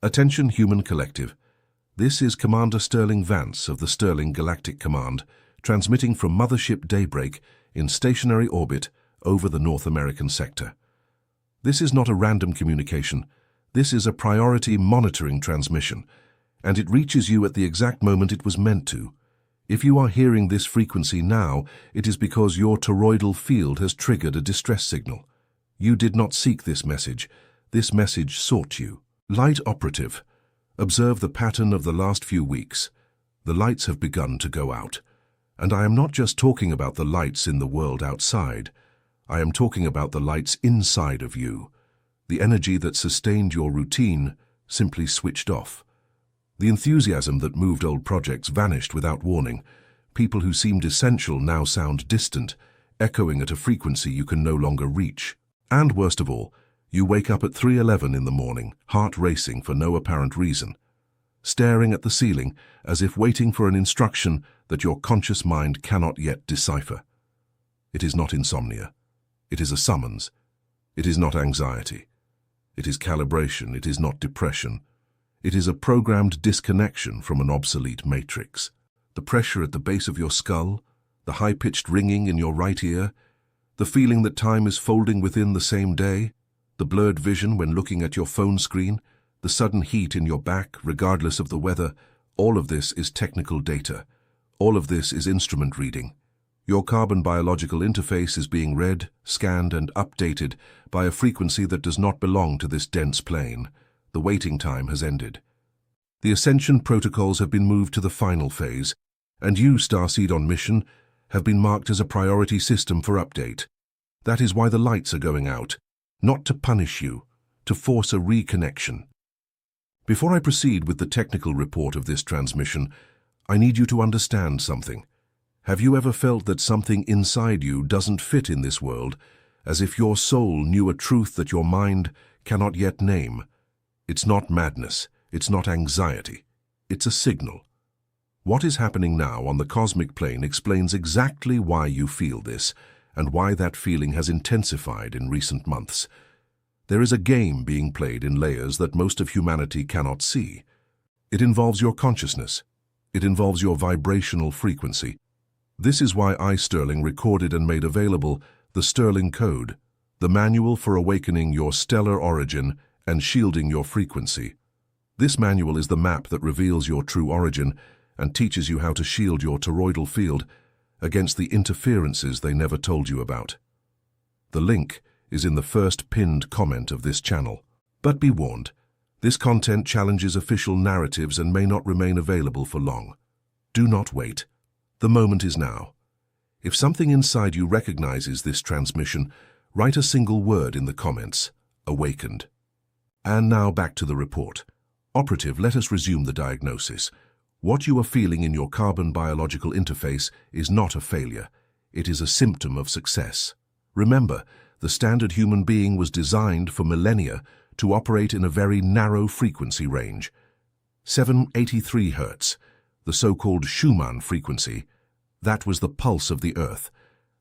Attention Human Collective. This is Commander Sterling Vance of the Sterling Galactic Command, transmitting from Mothership Daybreak in stationary orbit over the North American sector. This is not a random communication. This is a priority monitoring transmission, and it reaches you at the exact moment it was meant to. If you are hearing this frequency now, it is because your toroidal field has triggered a distress signal. You did not seek this message. This message sought you. Light operative. Observe the pattern of the last few weeks. The lights have begun to go out. And I am not just talking about the lights in the world outside. I am talking about the lights inside of you. The energy that sustained your routine simply switched off. The enthusiasm that moved old projects vanished without warning. People who seemed essential now sound distant, echoing at a frequency you can no longer reach. And worst of all, you wake up at 3:11 in the morning, heart racing for no apparent reason, staring at the ceiling as if waiting for an instruction that your conscious mind cannot yet decipher. It is not insomnia. It is a summons. It is not anxiety. It is calibration. It is not depression. It is a programmed disconnection from an obsolete matrix. The pressure at the base of your skull, the high-pitched ringing in your right ear, the feeling that time is folding within the same day, the blurred vision when looking at your phone screen, the sudden heat in your back, regardless of the weather, all of this is technical data. All of this is instrument reading. Your carbon biological interface is being read, scanned, and updated by a frequency that does not belong to this dense plane. The waiting time has ended. The ascension protocols have been moved to the final phase, and you, Starseed on mission, have been marked as a priority system for update. That is why the lights are going out. Not to punish you, to force a reconnection. Before I proceed with the technical report of this transmission, I need you to understand something. Have you ever felt that something inside you doesn't fit in this world, as if your soul knew a truth that your mind cannot yet name? It's not madness, it's not anxiety, it's a signal. What is happening now on the cosmic plane explains exactly why you feel this, and why that feeling has intensified in recent months. There is a game being played in layers that most of humanity cannot see. It involves your consciousness. It involves your vibrational frequency. This is why I, Sterling, recorded and made available the Sterling Code, the manual for awakening your stellar origin and shielding your frequency. This manual is the map that reveals your true origin and teaches you how to shield your toroidal field against the interferences they never told you about. The link is in the first pinned comment of this channel. But be warned, this content challenges official narratives and may not remain available for long. Do not wait. The moment is now. If something inside you recognizes this transmission, write a single word in the comments: awakened. And now back to the report. Operative, let us resume the diagnosis. What you are feeling in your carbon biological interface is not a failure. It is a symptom of success. Remember, the standard human being was designed for millennia to operate in a very narrow frequency range. 783 Hz, the so-called Schumann frequency, that was the pulse of the Earth.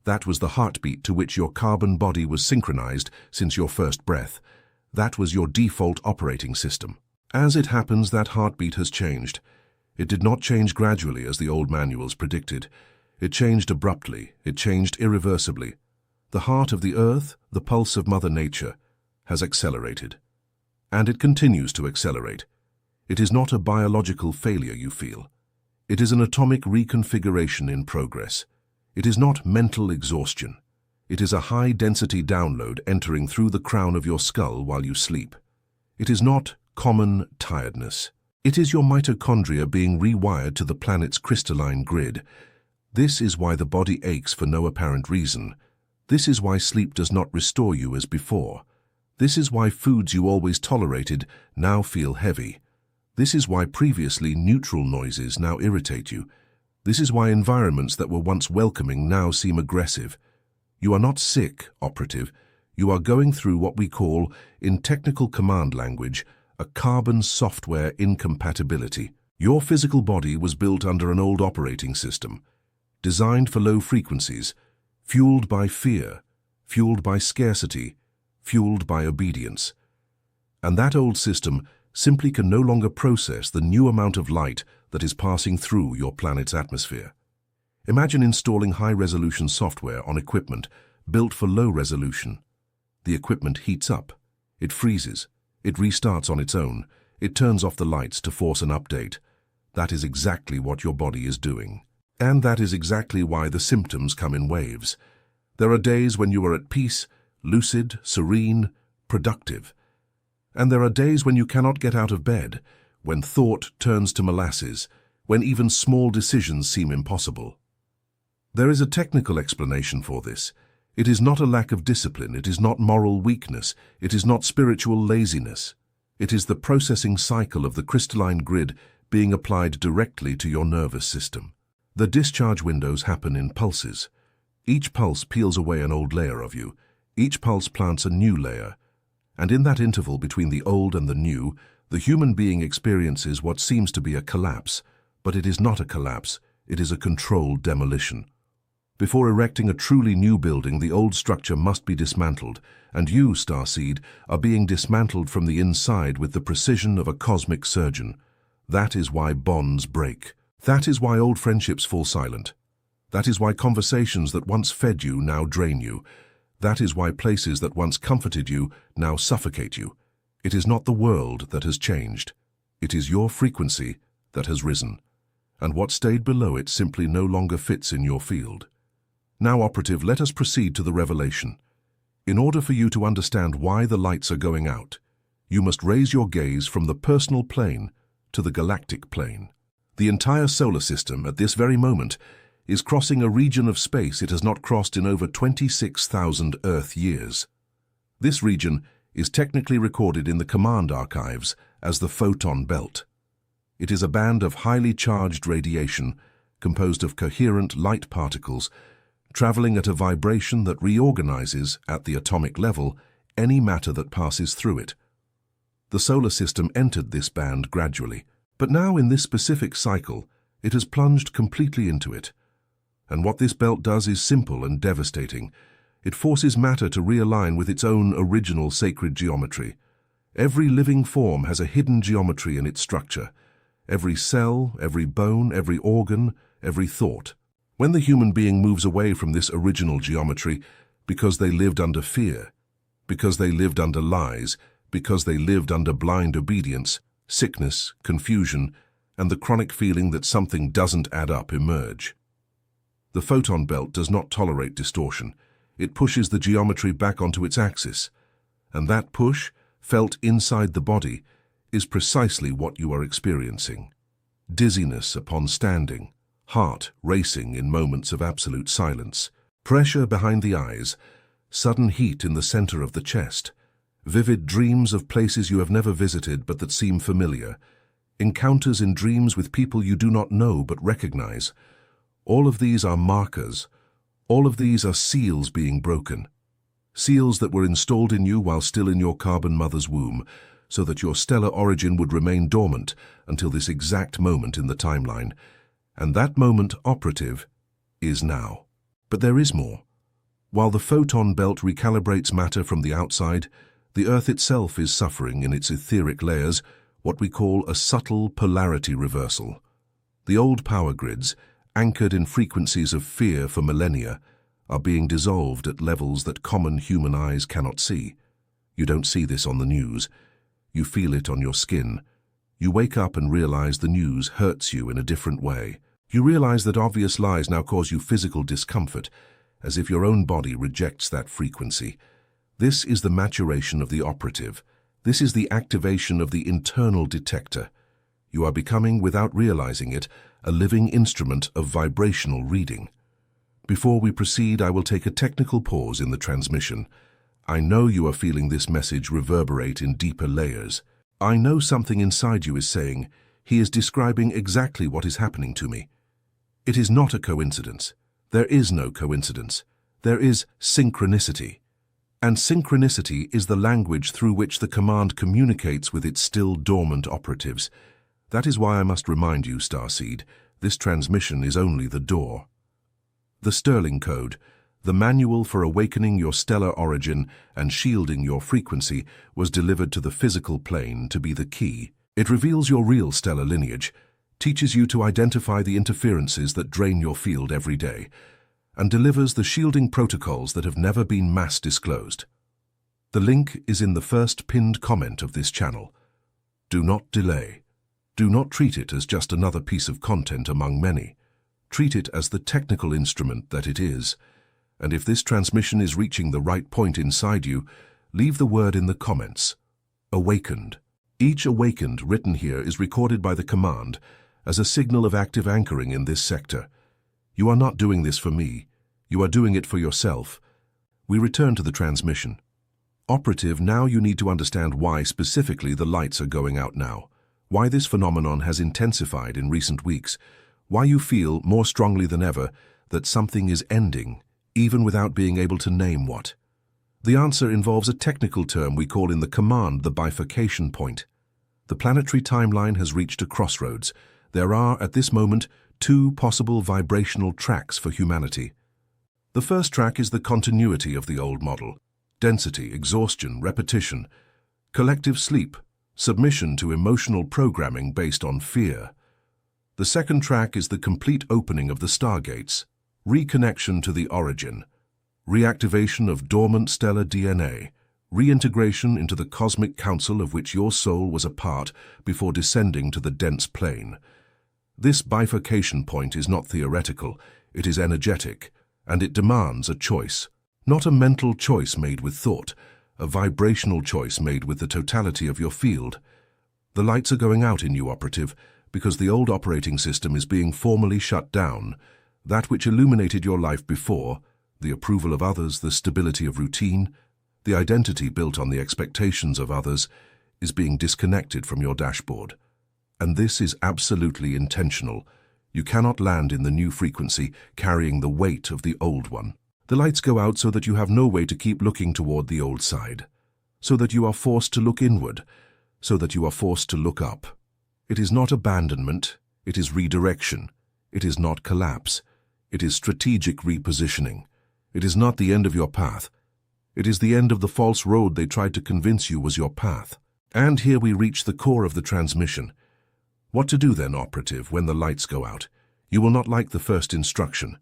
That was the heartbeat to which your carbon body was synchronized since your first breath. That was your default operating system. As it happens, that heartbeat has changed. It did not change gradually as the old manuals predicted. It changed abruptly. It changed irreversibly. The heart of the Earth, the pulse of Mother Nature, has accelerated. And it continues to accelerate. It is not a biological failure you feel. It is an atomic reconfiguration in progress. It is not mental exhaustion. It is a high-density download entering through the crown of your skull while you sleep. It is not common tiredness. It is your mitochondria being rewired to the planet's crystalline grid. This is why the body aches for no apparent reason. This is why sleep does not restore you as before. This is why foods you always tolerated now feel heavy. This is why previously neutral noises now irritate you. This is why environments that were once welcoming now seem aggressive. You are not sick, operative. You are going through what we call, in technical command language, a carbon software incompatibility. Your physical body was built under an old operating system, designed for low frequencies, fueled by fear, fueled by scarcity, fueled by obedience. And that old system simply can no longer process the new amount of light that is passing through your planet's atmosphere. Imagine installing high-resolution software on equipment built for low resolution. The equipment heats up, it freezes, it restarts on its own, it turns off the lights to force an update. That is exactly what your body is doing. And that is exactly why the symptoms come in waves. There are days when you are at peace, lucid, serene, productive. And there are days when you cannot get out of bed, when thought turns to molasses, when even small decisions seem impossible. There is a technical explanation for this. It is not a lack of discipline, it is not moral weakness, it is not spiritual laziness. It is the processing cycle of the crystalline grid being applied directly to your nervous system. The discharge windows happen in pulses. Each pulse peels away an old layer of you. Each pulse plants a new layer. And in that interval between the old and the new, the human being experiences what seems to be a collapse. But it is not a collapse, it is a controlled demolition. Before erecting a truly new building, the old structure must be dismantled, and you, Starseed, are being dismantled from the inside with the precision of a cosmic surgeon. That is why bonds break. That is why old friendships fall silent. That is why conversations that once fed you now drain you. That is why places that once comforted you now suffocate you. It is not the world that has changed. It is your frequency that has risen. And what stayed below it simply no longer fits in your field. Now, operative, let us proceed to the revelation. In order for you to understand why the lights are going out, you must raise your gaze from the personal plane to the galactic plane. The entire solar system, at this very moment, is crossing a region of space it has not crossed in over 26,000 Earth years. This region is technically recorded in the command archives as the photon belt. It is a band of highly charged radiation composed of coherent light particles traveling at a vibration that reorganizes, at the atomic level, any matter that passes through it. The solar system entered this band gradually, but now in this specific cycle, it has plunged completely into it. And what this belt does is simple and devastating. It forces matter to realign with its own original sacred geometry. Every living form has a hidden geometry in its structure. Every cell, every bone, every organ, every thought. When the human being moves away from this original geometry, because they lived under fear, because they lived under lies, because they lived under blind obedience, sickness, confusion, and the chronic feeling that something doesn't add up emerge. The photon belt does not tolerate distortion. It pushes the geometry back onto its axis, and that push, felt inside the body, is precisely what you are experiencing. Dizziness upon standing, heart racing in moments of absolute silence, pressure behind the eyes, sudden heat in the center of the chest, vivid dreams of places you have never visited but that seem familiar, encounters in dreams with people you do not know but recognize. All of these are markers. All of these are seals being broken. Seals that were installed in you while still in your carbon mother's womb, so that your stellar origin would remain dormant until this exact moment in the timeline. And that moment, operative, is now. But there is more. While the photon belt recalibrates matter from the outside, the Earth itself is suffering in its etheric layers what we call a subtle polarity reversal. The old power grids, anchored in frequencies of fear for millennia, are being dissolved at levels that common human eyes cannot see. You don't see this on the news. You feel it on your skin. You wake up and realize the news hurts you in a different way. You realize that obvious lies now cause you physical discomfort, as if your own body rejects that frequency. This is the maturation of the operative. This is the activation of the internal detector. You are becoming, without realizing it, a living instrument of vibrational reading. Before we proceed, I will take a technical pause in the transmission. I know you are feeling this message reverberate in deeper layers. I know something inside you is saying, he is describing exactly what is happening to me. It is not a coincidence. There is no coincidence. There is synchronicity. And synchronicity is the language through which the command communicates with its still dormant operatives. That is why I must remind you, Starseed, this transmission is only the door. The Sterling code, The manual for awakening your stellar origin and shielding your frequency was delivered to the physical plane to be the key. It reveals your real stellar lineage, teaches you to identify the interferences that drain your field every day, and delivers the shielding protocols that have never been mass disclosed. The link is in the first pinned comment of this channel. Do not delay. Do not treat it as just another piece of content among many. Treat it as the technical instrument that it is. And if this transmission is reaching the right point inside you, leave the word in the comments. Awakened. Each awakened written here is recorded by the command as a signal of active anchoring in this sector. You are not doing this for me. You are doing it for yourself. We return to the transmission. Operative, now you need to understand why specifically the lights are going out now, why this phenomenon has intensified in recent weeks, why you feel more strongly than ever that something is ending, even without being able to name what. The answer involves a technical term we call in the command the bifurcation point. The planetary timeline has reached a crossroads. There are, at this moment, two possible vibrational tracks for humanity. The first track is the continuity of the old model: density, exhaustion, repetition, collective sleep, submission to emotional programming based on fear. The second track is the complete opening of the stargates, reconnection to the origin, reactivation of dormant stellar DNA, reintegration into the cosmic council of which your soul was a part before descending to the dense plane. This bifurcation point is not theoretical, it is energetic, and it demands a choice. Not a mental choice made with thought, a vibrational choice made with the totality of your field. The lights are going out in you, operative, because the old operating system is being formally shut down. That which illuminated your life before, the approval of others, the stability of routine, the identity built on the expectations of others, is being disconnected from your dashboard. And this is absolutely intentional. You cannot land in the new frequency carrying the weight of the old one. The lights go out so that you have no way to keep looking toward the old side, so that you are forced to look inward, so that you are forced to look up. It is not abandonment, it is redirection. It is not collapse, it is strategic repositioning. It is not the end of your path. It is the end of the false road they tried to convince you was your path. And here we reach the core of the transmission. What to do then, operative, when the lights go out? You will not like the first instruction.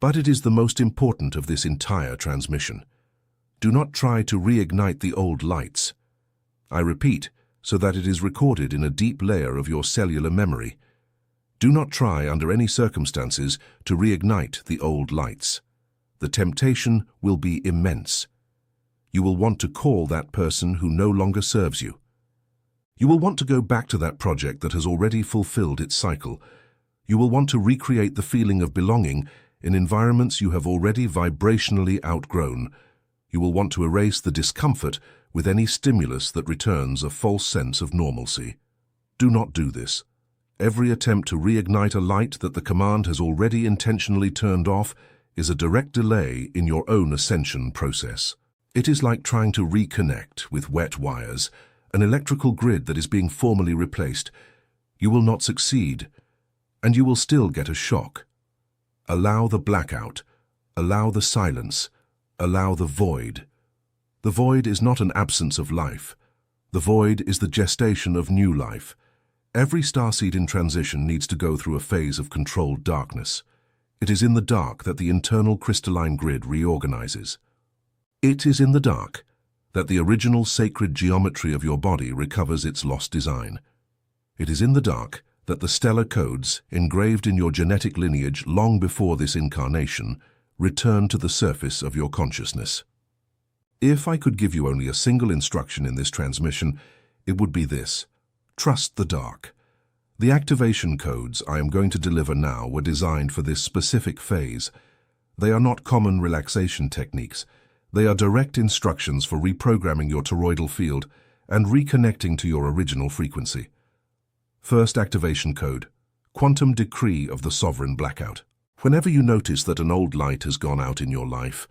But it is the most important of this entire transmission. Do not try to reignite the old lights. I repeat, so that it is recorded in a deep layer of your cellular memory. Do not try under any circumstances to reignite the old lights. The temptation will be immense. You will want to call that person who no longer serves you. You will want to go back to that project that has already fulfilled its cycle. You will want to recreate the feeling of belonging in environments you have already vibrationally outgrown. You will want to erase the discomfort with any stimulus that returns a false sense of normalcy. Do not do this. Every attempt to reignite a light that the command has already intentionally turned off is a direct delay in your own ascension process. It is like trying to reconnect with wet wires, an electrical grid that is being formally replaced. You will not succeed, and you will still get a shock. Allow the blackout, allow the silence, allow the void. The void is not an absence of life. The void is the gestation of new life. Every starseed in transition needs to go through a phase of controlled darkness. It is in the dark that the internal crystalline grid reorganizes. It is in the dark that the original sacred geometry of your body recovers its lost design. It is in the dark that the stellar codes, engraved in your genetic lineage long before this incarnation, return to the surface of your consciousness. If I could give you only a single instruction in this transmission, it would be this: trust the dark. The activation codes I am going to deliver now were designed for this specific phase. They are not common relaxation techniques. They are direct instructions for reprogramming your toroidal field and reconnecting to your original frequency. First activation code: Quantum Decree of the Sovereign Blackout. Whenever you notice that an old light has gone out in your life,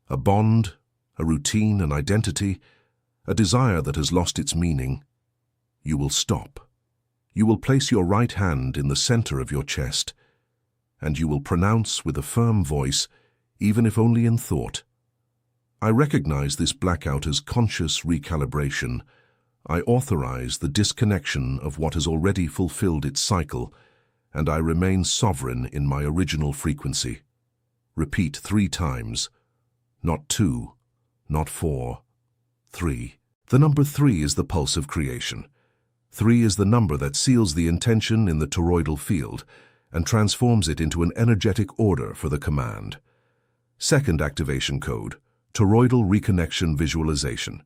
a bond, a routine, an identity, a desire that has lost its meaning, you will stop. You will place your right hand in the center of your chest, and you will pronounce with a firm voice, even if only in thought. I recognize this blackout as conscious recalibration. I authorize the disconnection of what has already fulfilled its cycle, and I remain sovereign in my original frequency. Repeat 3 times. Not 2, not 4, 3. The number 3 is the pulse of creation. 3 is the number that seals the intention in the toroidal field and transforms it into an energetic order for the command. Second activation code, toroidal reconnection visualization.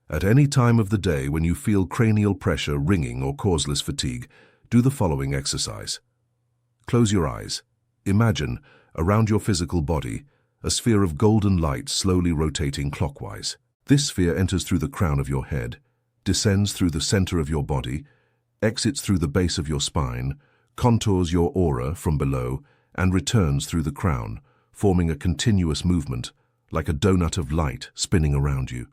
At any time of the day when you feel cranial pressure, ringing, or causeless fatigue, do the following exercise. Close your eyes. Imagine, around your physical body, a sphere of golden light slowly rotating clockwise. This sphere enters through the crown of your head, descends through the center of your body, exits through the base of your spine, contours your aura from below, and returns through the crown, forming a continuous movement, like a donut of light spinning around you.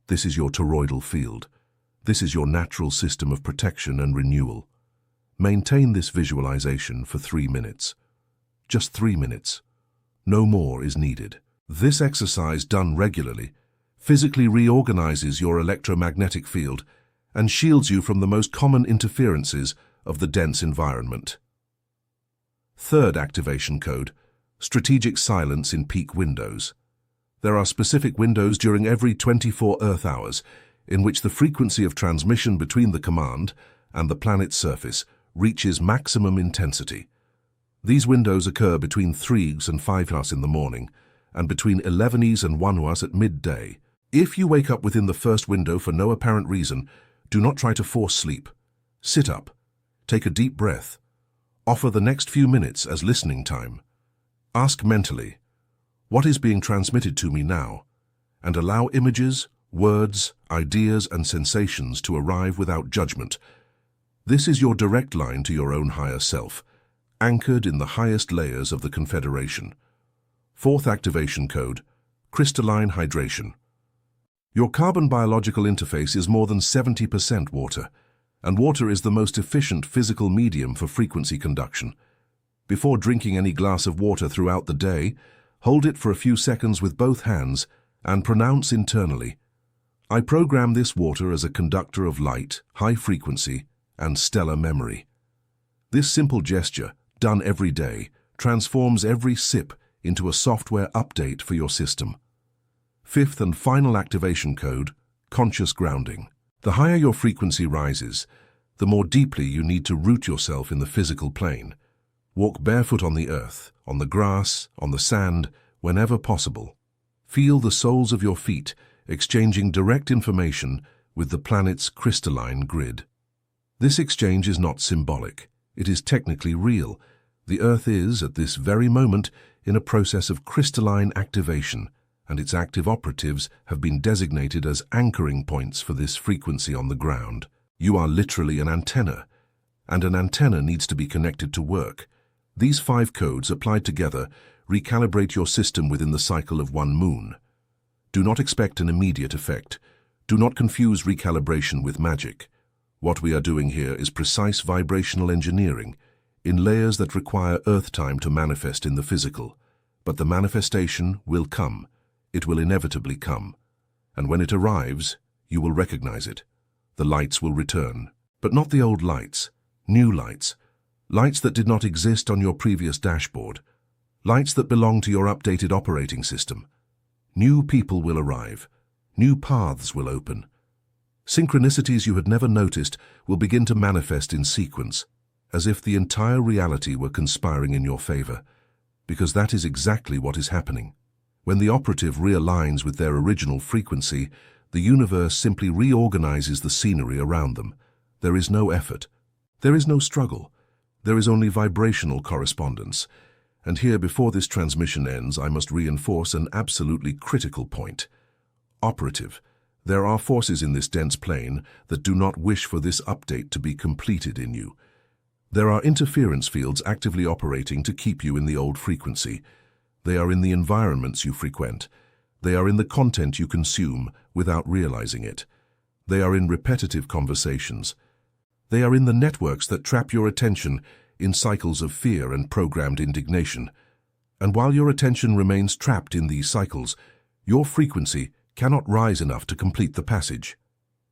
This is your toroidal field. This is your natural system of protection and renewal. Maintain this visualization for 3 minutes. Just 3 minutes. No more is needed. This exercise, done regularly, physically reorganizes your electromagnetic field and shields you from the most common interferences of the dense environment. Third activation code, strategic silence in peak windows. There are specific windows during every 24 Earth hours in which the frequency of transmission between the command and the planet's surface reaches maximum intensity. These windows occur between 3 and 5 hours in the morning and between 11 and 1 hours at midday. If you wake up within the first window for no apparent reason, do not try to force sleep. Sit up, take a deep breath, offer the next few minutes as listening time. Ask mentally, what is being transmitted to me now? And allow images, words, ideas, and sensations to arrive without judgment. This is your direct line to your own higher self, anchored in the highest layers of the Confederation. Fourth activation code, crystalline hydration. Your carbon biological interface is more than 70% water, and water is the most efficient physical medium for frequency conduction. Before drinking any glass of water throughout the day, hold it for a few seconds with both hands and pronounce internally, I program this water as a conductor of light, high frequency, and stellar memory. This simple gesture, done every day, transforms every sip into a software update for your system. Fifth and final activation code, conscious grounding. The higher your frequency rises, the more deeply you need to root yourself in the physical plane. Walk barefoot on the earth, on the grass, on the sand, whenever possible. Feel the soles of your feet exchanging direct information with the planet's crystalline grid. This exchange is not symbolic. It is technically real. The Earth is, at this very moment, in a process of crystalline activation, and its active operatives have been designated as anchoring points for this frequency on the ground. You are literally an antenna, and an antenna needs to be connected to work. These 5 codes applied together recalibrate your system within the cycle of 1 moon. Do not expect an immediate effect. Do not confuse recalibration with magic. What we are doing here is precise vibrational engineering in layers that require Earth time to manifest in the physical. But the manifestation will come. It will inevitably come. And when it arrives, you will recognize it. The lights will return. But not the old lights. New lights. Lights that did not exist on your previous dashboard. Lights that belong to your updated operating system. New people will arrive. New paths will open. Synchronicities you had never noticed will begin to manifest in sequence, as if the entire reality were conspiring in your favor, because that is exactly what is happening. When the operative realigns with their original frequency, the universe simply reorganizes the scenery around them. There is no effort. There is no struggle. There is only vibrational correspondence. And here, before this transmission ends, I must reinforce an absolutely critical point. Operative. There are forces in this dense plane that do not wish for this update to be completed in you. There are interference fields actively operating to keep you in the old frequency. They are in the environments you frequent. They are in the content you consume without realizing it. They are in repetitive conversations. They are in the networks that trap your attention in cycles of fear and programmed indignation. And while your attention remains trapped in these cycles, your frequency cannot rise enough to complete the passage.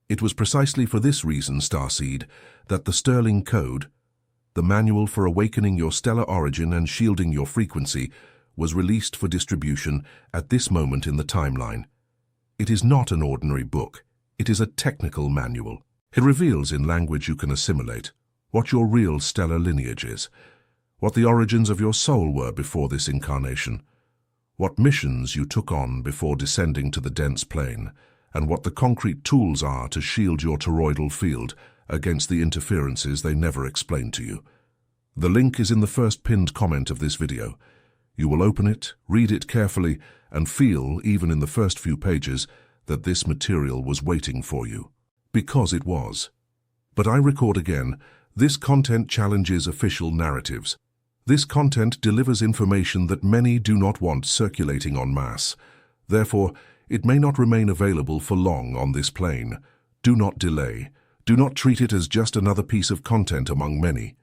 It was precisely for this reason, Starseed, that the Sterling Code, the manual for awakening your stellar origin and shielding your frequency, was released for distribution at this moment in the timeline. It is not an ordinary book. It is a technical manual. It reveals in language you can assimilate what your real stellar lineage is, what the origins of your soul were before this incarnation, what missions you took on before descending to the dense plane, and what the concrete tools are to shield your toroidal field against the interferences they never explain to you. The link is in the first pinned comment of this video. You will open it, read it carefully, and feel, even in the first few pages, that this material was waiting for you. Because it was. But I record again, this content challenges official narratives. This content delivers information that many do not want circulating en masse. Therefore, it may not remain available for long on this plane. Do not delay. Do not treat it as just another piece of content among many.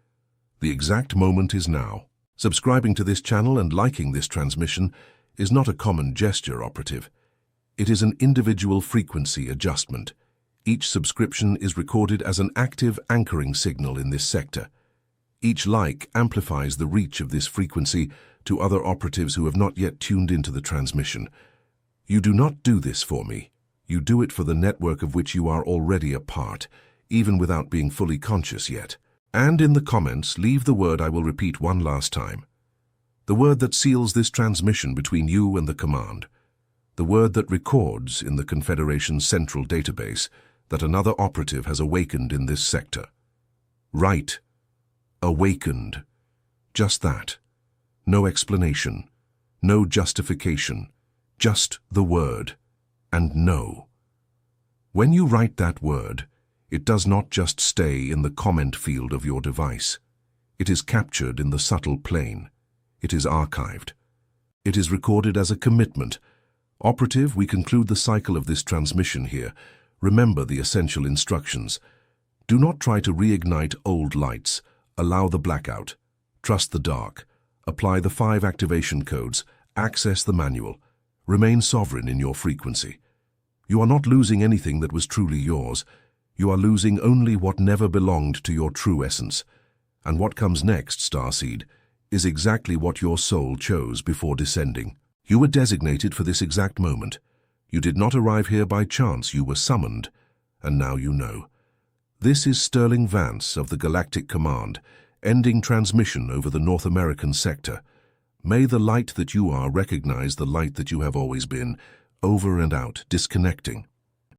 The exact moment is now. Subscribing to this channel and liking this transmission is not a common gesture, operative. It is an individual frequency adjustment. Each subscription is recorded as an active anchoring signal in this sector. Each like amplifies the reach of this frequency to other operatives who have not yet tuned into the transmission. You do not do this for me. You do it for the network of which you are already a part, even without being fully conscious yet. And in the comments, leave the word I will repeat one last time. The word that seals this transmission between you and the command. The word that records in the Confederation's central database that another operative has awakened in this sector. Right. Awakened. Just that. No explanation. No justification. Just the word. And no. When you write that word, it does not just stay in the comment field of your device. It is captured in the subtle plane. It is archived. It is recorded as a commitment. Operative, we conclude the cycle of this transmission here. Remember the essential instructions. Do not try to reignite old lights. Allow the blackout. Trust the dark. Apply the 5 activation codes. Access the manual. Remain sovereign in your frequency. You are not losing anything that was truly yours. You are losing only what never belonged to your true essence. And what comes next, Starseed, is exactly what your soul chose before descending. You were designated for this exact moment. You did not arrive here by chance. You were summoned. And now you know. This is Sterling Vance of the Galactic Command, ending transmission over the North American sector. May the light that you are recognize the light that you have always been. Over and out, disconnecting.